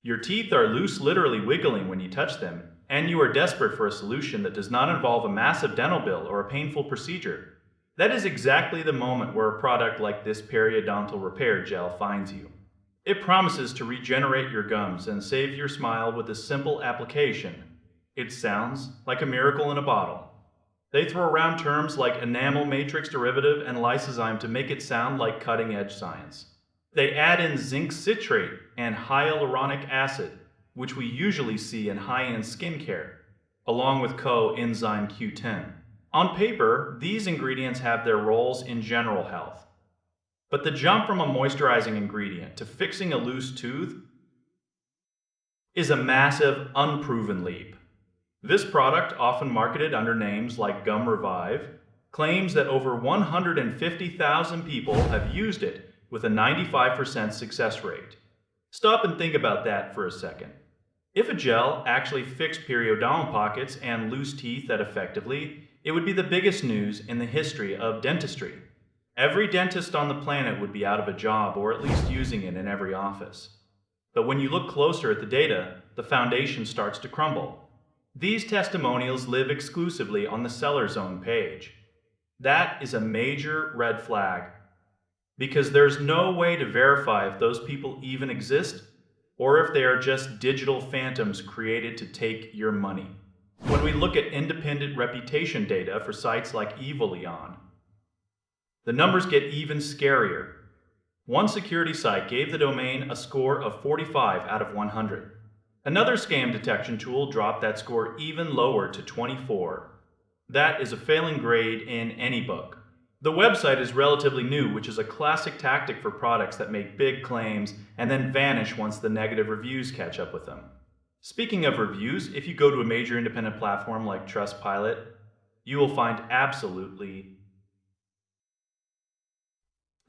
Your teeth are loose, literally wiggling when you touch them, and you are desperate for a solution that does not involve a massive dental bill or a painful procedure. That is exactly the moment where a product like this periodontal repair gel finds you. It promises to regenerate your gums and save your smile with a simple application. It sounds like a miracle in a bottle. They throw around terms like enamel matrix derivative and lysozyme to make it sound like cutting-edge science. They add in zinc citrate and hyaluronic acid, which we usually see in high-end skincare, along with coenzyme Q10. On paper, these ingredients have their roles in general health. But the jump from a moisturizing ingredient to fixing a loose tooth is a massive, unproven leap. This product, often marketed under names like Gum Revive, claims that over 150,000 people have used it with a 95% success rate. Stop and think about that for a second. If a gel actually fixed periodontal pockets and loose teeth that effectively, it would be the biggest news in the history of dentistry. Every dentist on the planet would be out of a job or at least using it in every office. But when you look closer at the data, the foundation starts to crumble. These testimonials live exclusively on the seller's own page. That is a major red flag, because there's no way to verify if those people even exist or if they are just digital phantoms created to take your money. When we look at independent reputation data for sites like Evolion, the numbers get even scarier. One security site gave the domain a score of 45 out of 100. Another scam detection tool dropped that score even lower to 24. That is a failing grade in any book. The website is relatively new, which is a classic tactic for products that make big claims and then vanish once the negative reviews catch up with them. Speaking of reviews, if you go to a major independent platform like Trustpilot, you will find absolutely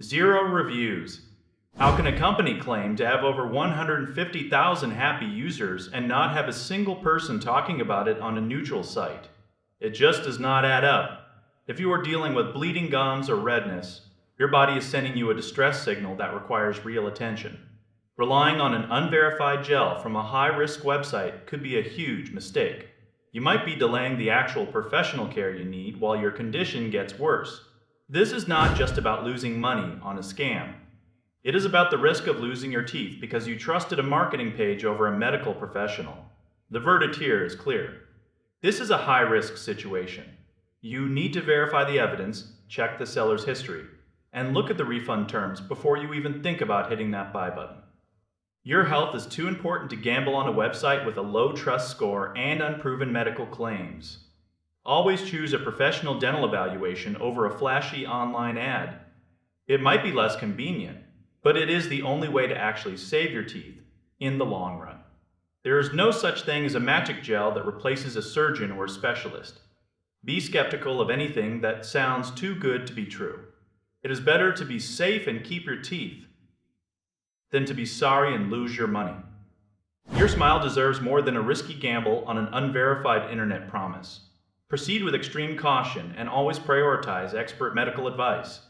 zero reviews. How can a company claim to have over 150,000 happy users and not have a single person talking about it on a neutral site? It just does not add up. If you are dealing with bleeding gums or redness, your body is sending you a distress signal that requires real attention. Relying on an unverified gel from a high-risk website could be a huge mistake. You might be delaying the actual professional care you need while your condition gets worse. This is not just about losing money on a scam. It is about the risk of losing your teeth because you trusted a marketing page over a medical professional. The verdict here is clear. This is a high-risk situation. You need to verify the evidence, check the seller's history, and look at the refund terms before you even think about hitting that buy button. Your health is too important to gamble on a website with a low trust score and unproven medical claims. Always choose a professional dental evaluation over a flashy online ad. It might be less convenient, but it is the only way to actually save your teeth in the long run. There is no such thing as a magic gel that replaces a surgeon or a specialist. Be skeptical of anything that sounds too good to be true. It is better to be safe and keep your teeth than to be sorry and lose your money. Your smile deserves more than a risky gamble on an unverified internet promise. Proceed with extreme caution and always prioritize expert medical advice.